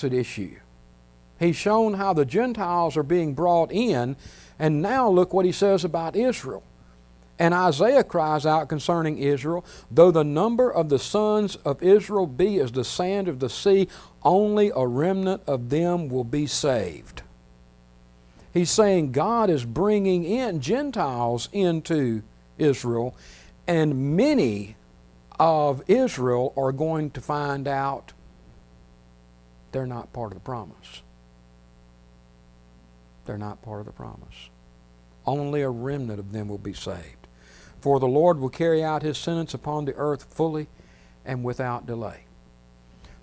issue. He's shown how the Gentiles are being brought in, and now look what he says about Israel. And Isaiah cries out concerning Israel, though the number of the sons of Israel be as the sand of the sea, only a remnant of them will be saved. He's saying God is bringing in Gentiles into Israel, and many of Israel are going to find out they're not part of the promise. They're not part of the promise. Only a remnant of them will be saved. For the Lord will carry out His sentence upon the earth fully and without delay.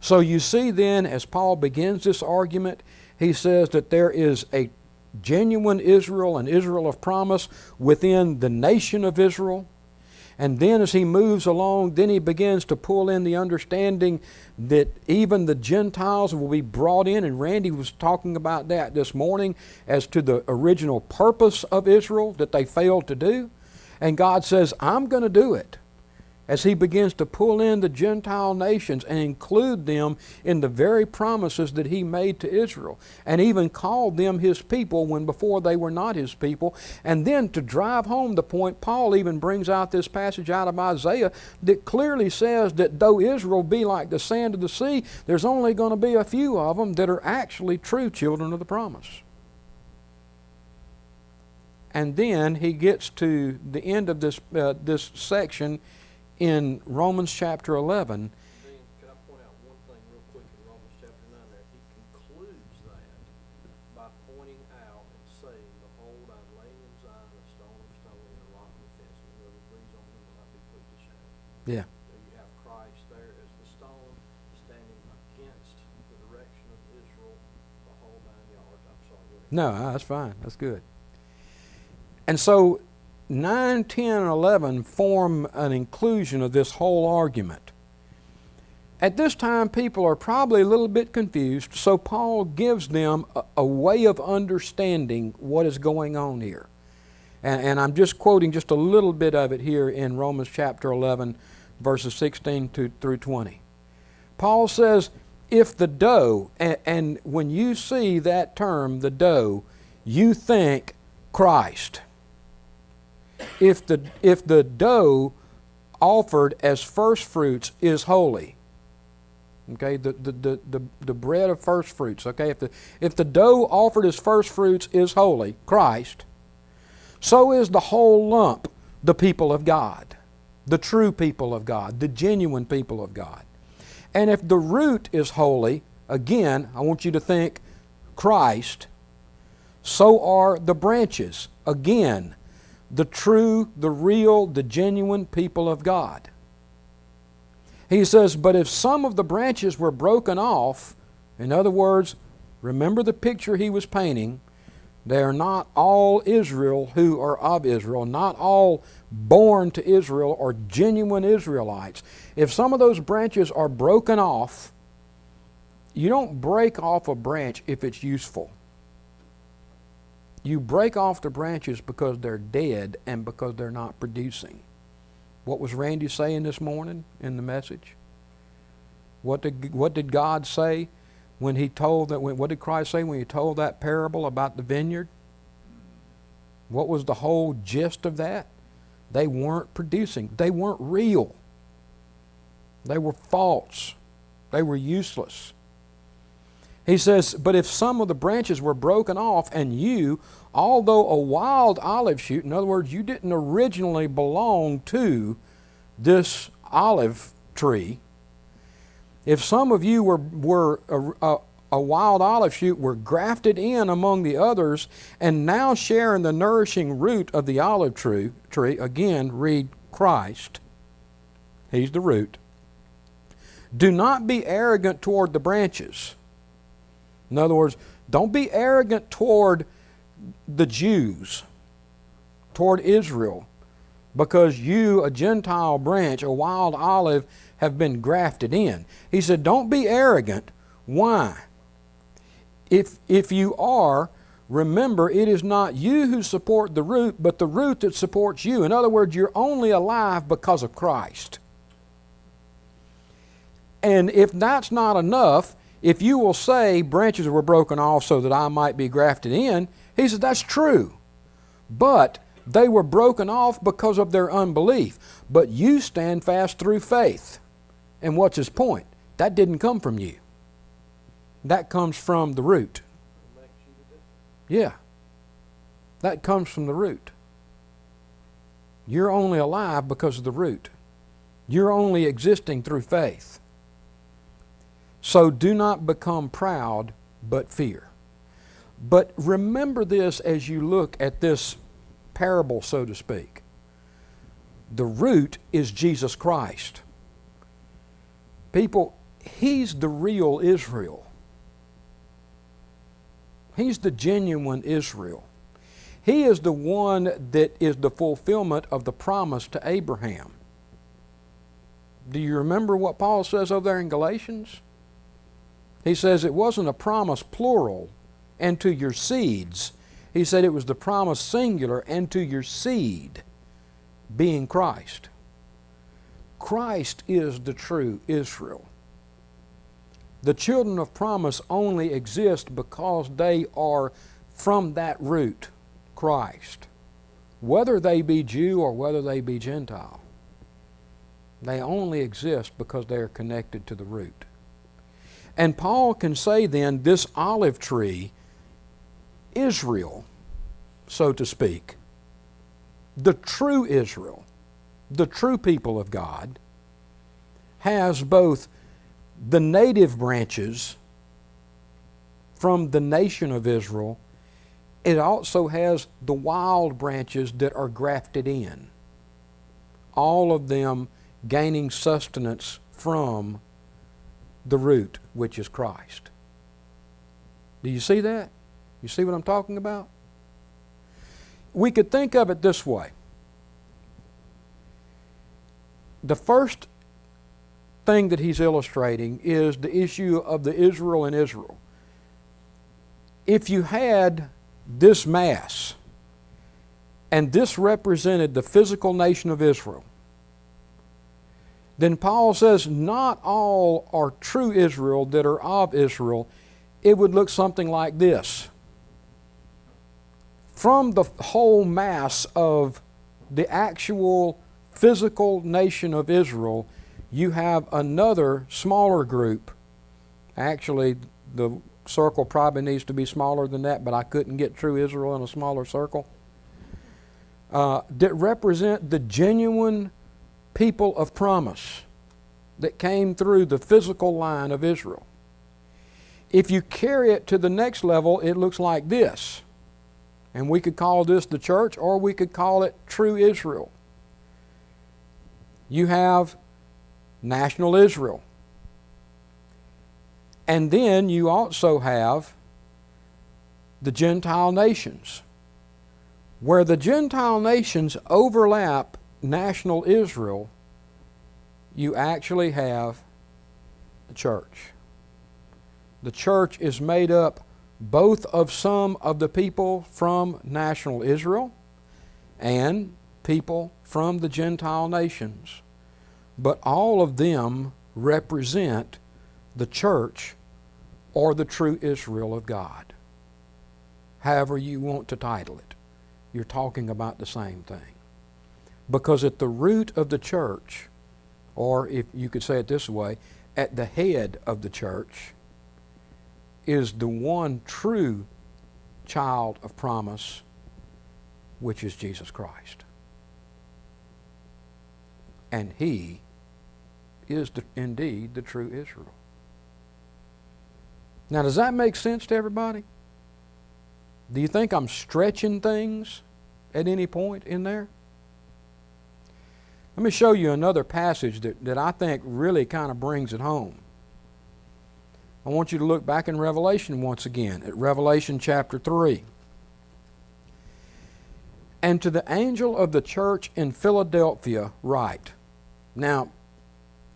So you see then, as Paul begins this argument, he says that there is a genuine Israel, an Israel of promise within the nation of Israel. And then as he moves along, then he begins to pull in the understanding that even the Gentiles will be brought in. And Randy was talking about that this morning as to the original purpose of Israel that they failed to do. And God says, I'm going to do it. As he begins to pull in the Gentile nations and include them in the very promises that he made to Israel, and even called them his people when before they were not his people. And then to drive home the point, Paul even brings out this passage out of Isaiah that clearly says that though Israel be like the sand of the sea, there's only going to be a few of them that are actually true children of the promise. And then he gets to the end of this section in Romans chapter 11. Can I point out one thing real quick in Romans chapter 9 there? He concludes that by pointing out and saying, Behold, I'm laying in Zion a stone of stumbling and a rock of offense, and whoever believes on him will not be put to shame. Yeah. So you have Christ there as the stone standing against the direction of Israel the whole 9 yards. I'm sorry. No, that's fine. That's good. And so 9, 10, and 11 form an inclusion of this whole argument. At this time, people are probably a little bit confused, so Paul gives them a way of understanding what is going on here. And I'm just quoting just a little bit of it here in Romans chapter 11, verses 16 through 20. Paul says, if the dough, and when you see that term, the dough, you think Christ. If the dough offered as first fruits is holy, okay, the bread of first fruits, okay, if the dough offered as first fruits is holy, Christ, so is the whole lump the people of God, the true people of God, the genuine people of God. And if the root is holy, again, I want you to think Christ, so are the branches, again, the true, the real, the genuine people of God. He says, but if some of the branches were broken off, in other words, remember the picture he was painting, they are not all Israel who are of Israel, not all born to Israel or genuine Israelites. If some of those branches are broken off, you don't break off a branch if it's useful. You break off the branches because they're dead and because they're not producing. What was Randy saying this morning in the message? What did God say when He told that? What did Christ say when He told that parable about the vineyard? What was the whole gist of that? They weren't producing. They weren't real. They were false. They were useless. He says, but if some of the branches were broken off, and you, although a wild olive shoot, in other words, you didn't originally belong to this olive tree, if some of you were a wild olive shoot, were grafted in among the others, and now share in the nourishing root of the olive tree, again, read Christ, He's the root, do not be arrogant toward the branches. In other words, don't be arrogant toward the Jews, toward Israel, because you, a Gentile branch, a wild olive, have been grafted in. He said, don't be arrogant. Why? If you are, remember, it is not you who support the root, but the root that supports you. In other words, you're only alive because of Christ. And if that's not enough, If you will say branches were broken off so that I might be grafted in, he said that's true. But they were broken off because of their unbelief. But you stand fast through faith. And what's his point? That didn't come from you. That comes from the root. Yeah. That comes from the root. You're only alive because of the root. You're only existing through faith. So do not become proud, but fear. But remember this as you look at this parable, so to speak. The root is Jesus Christ. People, He's the real Israel. He's the genuine Israel. He is the one that is the fulfillment of the promise to Abraham. Do you remember what Paul says over there in Galatians? He says it wasn't a promise plural, and to your seeds. He said it was the promise singular, and to your seed, being Christ. Christ is the true Israel. The children of promise only exist because they are from that root, Christ. Whether they be Jew or whether they be Gentile, they only exist because they are connected to the root. And Paul can say then, this olive tree, Israel, so to speak, the true Israel, the true people of God, has both the native branches from the nation of Israel. It also has the wild branches that are grafted in. All of them gaining sustenance from the root, which is Christ. Do you see that? You see what I'm talking about? We could think of it this way. The first thing that he's illustrating is the issue of the Israel in Israel. If you had this mass, and this represented the physical nation of Israel, then Paul says not all are true Israel that are of Israel. It would look something like this. From the whole mass of the actual physical nation of Israel, you have another smaller group. Actually, the circle probably needs to be smaller than that, but I couldn't get true Israel in a smaller circle. That represent the genuine people of promise that came through the physical line of Israel. If you carry it to the next level, it looks like this. And we could call this the church, or we could call it true Israel. You have national Israel. And then you also have the Gentile nations. Where the Gentile nations overlap national Israel, you actually have the church. The church is made up both of some of the people from national Israel and people from the Gentile nations. But all of them represent the church or the true Israel of God. However you want to title it, you're talking about the same thing. Because at the root of the church, or if you could say it this way, at the head of the church, is the one true child of promise, which is Jesus Christ. And He is indeed the true Israel. Now, does that make sense to everybody? Do you think I'm stretching things at any point in there? Let me show you another passage that I think really kind of brings it home. I want you to look back in Revelation once again, at Revelation chapter 3. And to the angel of the church in Philadelphia write. Now,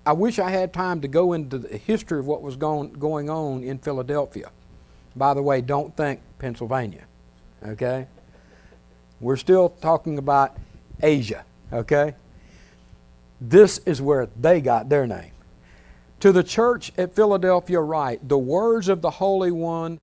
I wish I had time to go into the history of what was going on in Philadelphia. By the way, don't think Pennsylvania, okay? We're still talking about Asia, okay? This is where they got their name. To the church at Philadelphia write, the words of the Holy One